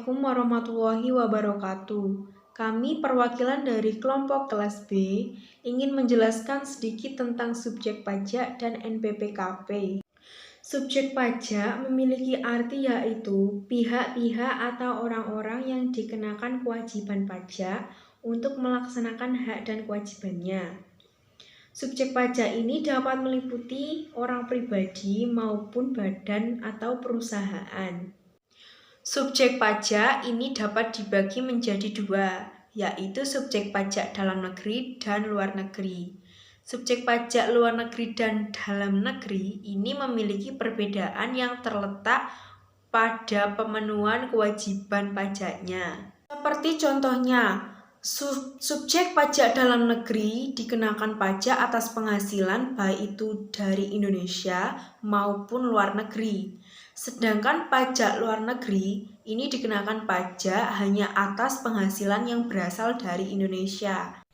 Assalamualaikum warahmatullahi wabarakatuh. Kami perwakilan dari kelompok kelas B ingin menjelaskan sedikit tentang subjek pajak dan NPPKP. Subjek pajak memiliki arti yaitu pihak-pihak atau orang-orang yang dikenakan kewajiban pajak untuk melaksanakan hak dan kewajibannya. Subjek pajak ini dapat meliputi orang pribadi maupun badan atau perusahaan. Subjek pajak ini dapat dibagi menjadi dua, yaitu subjek pajak dalam negeri dan luar negeri. Subjek pajak luar negeri dan dalam negeri ini memiliki perbedaan yang terletak pada pemenuhan kewajiban pajaknya. Seperti contohnya, subjek pajak dalam negeri dikenakan pajak atas penghasilan baik itu dari Indonesia maupun luar negeri. Sedangkan pajak luar negeri ini dikenakan pajak hanya atas penghasilan yang berasal dari Indonesia.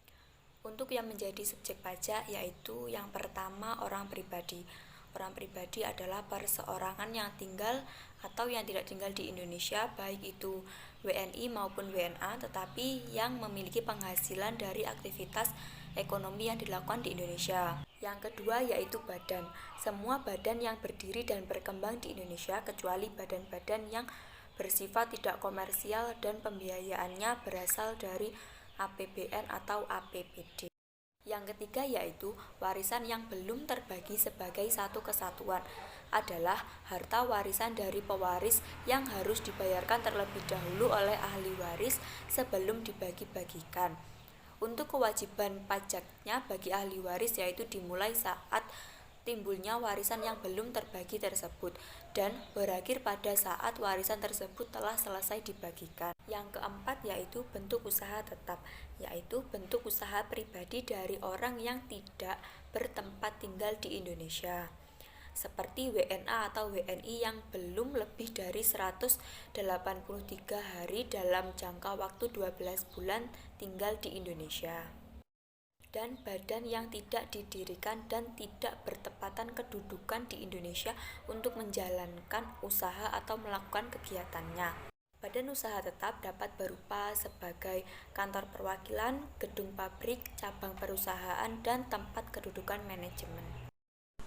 Untuk yang menjadi subjek pajak yaitu yang pertama orang pribadi. Orang pribadi adalah perseorangan yang tinggal atau yang tidak tinggal di Indonesia, baik itu WNI maupun WNA, tetapi yang memiliki penghasilan dari aktivitas ekonomi yang dilakukan di Indonesia. Yang kedua yaitu badan. Semua badan yang berdiri dan berkembang di Indonesia kecuali badan-badan yang bersifat tidak komersial dan pembiayaannya berasal dari APBN atau APBD. Yang ketiga yaitu warisan yang belum terbagi sebagai satu kesatuan adalah harta warisan dari pewaris yang harus dibayarkan terlebih dahulu oleh ahli waris sebelum dibagi-bagikan. Untuk kewajiban pajaknya bagi ahli waris yaitu dimulai saat timbulnya warisan yang belum terbagi tersebut dan berakhir pada saat warisan tersebut telah selesai dibagikan. Yang keempat yaitu bentuk usaha tetap, yaitu bentuk usaha pribadi dari orang yang tidak bertempat tinggal di Indonesia, seperti WNA atau WNI yang belum lebih dari 183 hari dalam jangka waktu 12 bulan tinggal di Indonesia. Dan badan yang tidak didirikan dan tidak bertepatan kedudukan di Indonesia untuk menjalankan usaha atau melakukan kegiatannya. Badan usaha tetap dapat berupa sebagai kantor perwakilan, gedung pabrik, cabang perusahaan, dan tempat kedudukan manajemen.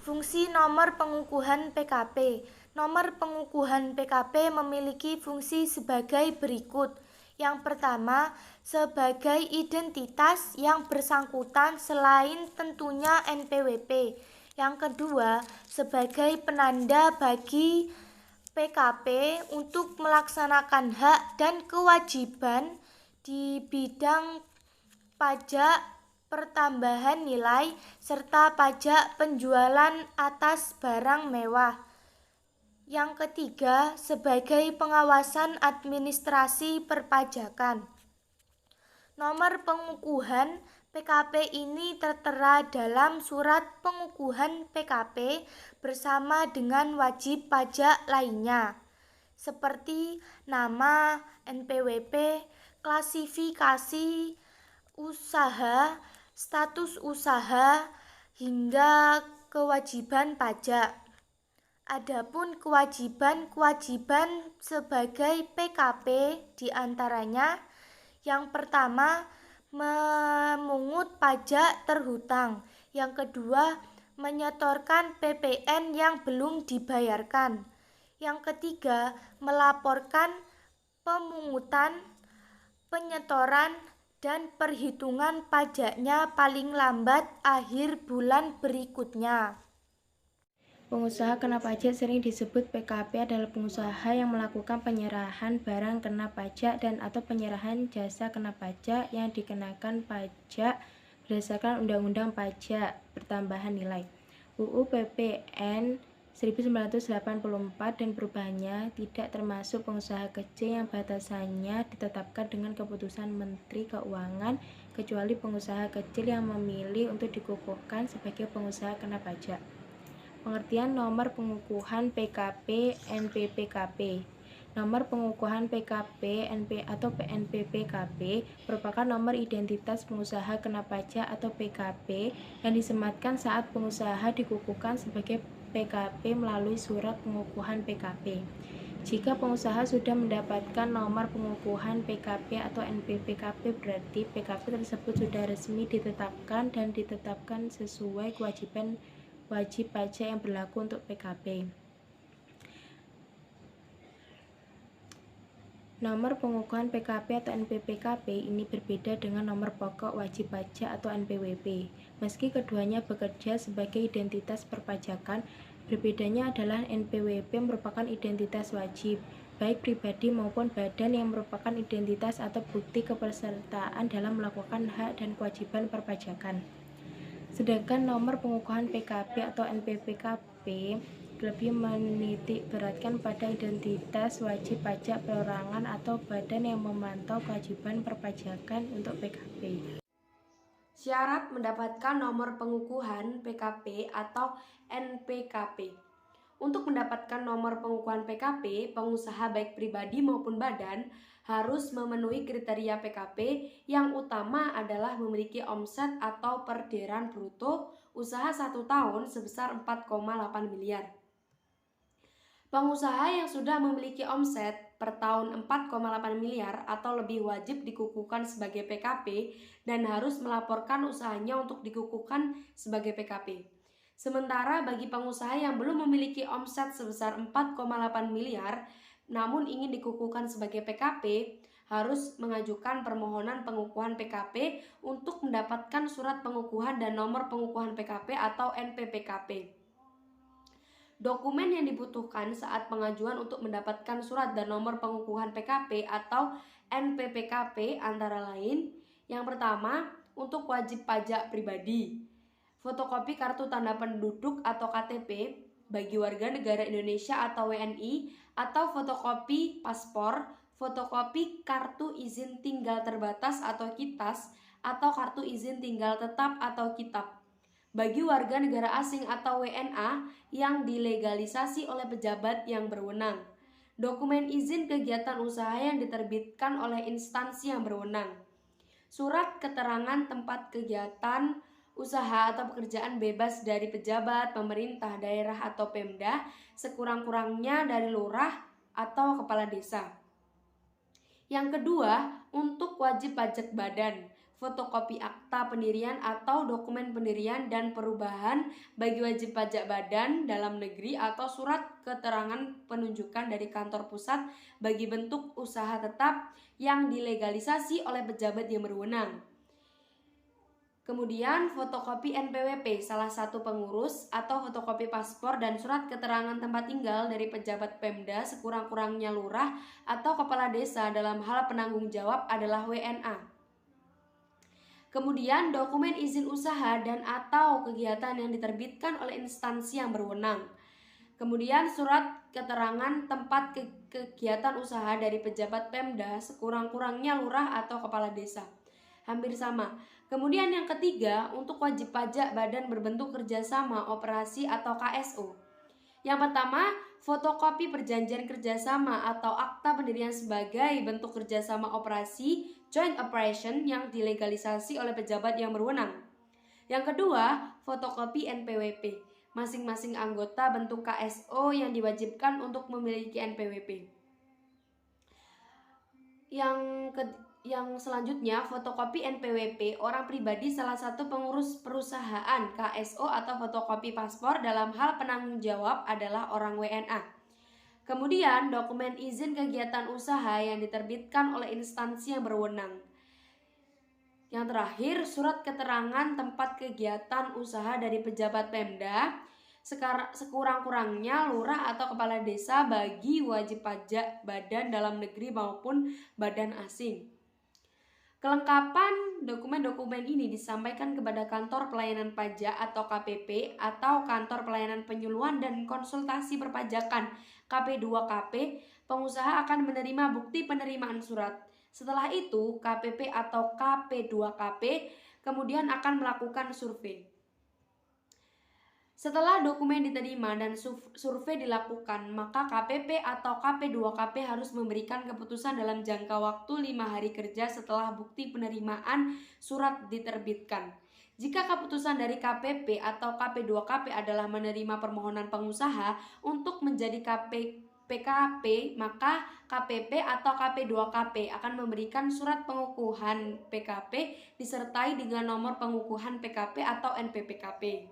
Fungsi nomor pengukuhan PKP. Nomor pengukuhan PKP memiliki fungsi sebagai berikut. Yang pertama, sebagai identitas yang bersangkutan selain tentunya NPWP. Yang kedua, sebagai penanda bagi PKP untuk melaksanakan hak dan kewajiban di bidang pajak pertambahan nilai serta pajak penjualan atas barang mewah. Yang ketiga, sebagai pengawasan administrasi perpajakan. Nomor pengukuhan PKP ini tertera dalam surat pengukuhan PKP bersama dengan wajib pajak lainnya, seperti nama, NPWP, klasifikasi usaha, status usaha, hingga kewajiban pajak. Adapun kewajiban sebagai PKP diantaranya yang pertama memungut pajak terhutang, yang kedua menyetorkan PPN yang belum dibayarkan, yang ketiga melaporkan pemungutan, penyetoran, dan perhitungan pajaknya paling lambat akhir bulan berikutnya. Pengusaha kena pajak sering disebut PKP adalah pengusaha yang melakukan penyerahan barang kena pajak dan atau penyerahan jasa kena pajak yang dikenakan pajak berdasarkan Undang-Undang Pajak Pertambahan Nilai UU PPN 1984 dan perubahannya tidak termasuk pengusaha kecil yang batasannya ditetapkan dengan keputusan Menteri Keuangan kecuali pengusaha kecil yang memilih untuk dikukuhkan sebagai pengusaha kena pajak. Pengertian nomor pengukuhan PKP NPPKP. Nomor pengukuhan PKP atau NPPKP merupakan nomor identitas pengusaha kena pajak atau PKP yang disematkan saat pengusaha dikukuhkan sebagai PKP melalui surat pengukuhan PKP. Jika pengusaha sudah mendapatkan nomor pengukuhan PKP atau NPPKP, berarti PKP tersebut sudah resmi ditetapkan dan ditetapkan sesuai kewajiban wajib pajak yang berlaku untuk PKP. Nomor pengukuhan PKP atau NPPKP ini berbeda dengan nomor pokok wajib pajak atau NPWP. Meski keduanya bekerja sebagai identitas perpajakan, berbedanya adalah NPWP merupakan identitas wajib, baik pribadi maupun badan yang merupakan identitas atau bukti kepesertaan dalam melakukan hak dan kewajiban perpajakan. Sedangkan nomor pengukuhan PKP atau NPPKP lebih menitik beratkan pada identitas wajib pajak perorangan atau badan yang memantau kewajiban perpajakan untuk PKP. Syarat mendapatkan nomor pengukuhan PKP atau NPKP. Untuk mendapatkan nomor pengukuhan PKP, pengusaha baik pribadi maupun badan harus memenuhi kriteria PKP yang utama adalah memiliki omset atau perdiran bruto usaha 1 tahun sebesar 4,8 miliar. Pengusaha yang sudah memiliki omset per tahun 4,8 miliar atau lebih wajib dikukuhkan sebagai PKP dan harus melaporkan usahanya untuk dikukuhkan sebagai PKP. Sementara bagi pengusaha yang belum memiliki omset sebesar 4,8 miliar namun ingin dikukuhkan sebagai PKP, harus mengajukan permohonan pengukuhan PKP untuk mendapatkan surat pengukuhan dan nomor pengukuhan PKP atau NPPKP. Dokumen yang dibutuhkan saat pengajuan untuk mendapatkan surat dan nomor pengukuhan PKP atau NPPKP antara lain: yang pertama, untuk wajib pajak pribadi, fotokopi kartu tanda penduduk atau KTP bagi warga negara Indonesia atau WNI, atau fotokopi paspor, fotokopi kartu izin tinggal terbatas atau KITAS, atau kartu izin tinggal tetap atau KITAP bagi warga negara asing atau WNA yang dilegalisasi oleh pejabat yang berwenang. Dokumen izin kegiatan usaha yang diterbitkan oleh instansi yang berwenang. Surat keterangan tempat kegiatan usaha atau pekerjaan bebas dari pejabat, pemerintah daerah atau Pemda, sekurang-kurangnya dari lurah atau kepala desa. Yang kedua, untuk wajib pajak badan, fotokopi akta pendirian atau dokumen pendirian dan perubahan bagi wajib pajak badan dalam negeri atau surat keterangan penunjukan dari kantor pusat bagi bentuk usaha tetap yang dilegalisasi oleh pejabat yang berwenang. Kemudian fotokopi NPWP salah satu pengurus atau fotokopi paspor dan surat keterangan tempat tinggal dari pejabat Pemda sekurang-kurangnya lurah atau kepala desa dalam hal penanggung jawab adalah WNA. Kemudian dokumen izin usaha dan atau kegiatan yang diterbitkan oleh instansi yang berwenang. Kemudian surat keterangan tempat kegiatan usaha dari pejabat Pemda sekurang-kurangnya lurah atau kepala desa. Hampir sama. Kemudian yang ketiga, untuk wajib pajak badan berbentuk kerjasama operasi atau KSO. Yang pertama, fotokopi perjanjian kerjasama atau akta pendirian sebagai bentuk kerjasama operasi joint operation yang dilegalisasi oleh pejabat yang berwenang. Yang kedua, fotokopi NPWP. Masing-masing anggota bentuk KSO yang diwajibkan untuk memiliki NPWP. Yang selanjutnya, fotokopi NPWP orang pribadi salah satu pengurus perusahaan KSO atau fotokopi paspor dalam hal penanggung jawab adalah orang WNA. Kemudian, dokumen izin kegiatan usaha yang diterbitkan oleh instansi yang berwenang. Yang terakhir, surat keterangan tempat kegiatan usaha dari pejabat Pemda sekurang-kurangnya lurah atau kepala desa bagi wajib pajak badan dalam negeri maupun badan asing. Kelengkapan dokumen-dokumen ini disampaikan kepada Kantor Pelayanan Pajak atau KPP atau Kantor Pelayanan Penyuluhan dan Konsultasi Perpajakan KP2KP. Pengusaha akan menerima bukti penerimaan surat. Setelah itu, KPP atau KP2KP kemudian akan melakukan survei. Setelah dokumen diterima dan survei dilakukan, maka KPP atau KP2KP harus memberikan keputusan dalam jangka waktu 5 hari kerja setelah bukti penerimaan surat diterbitkan. Jika keputusan dari KPP atau KP2KP adalah menerima permohonan pengusaha untuk menjadi PKP, maka KPP atau KP2KP akan memberikan surat pengukuhan PKP disertai dengan nomor pengukuhan PKP atau NPPKP.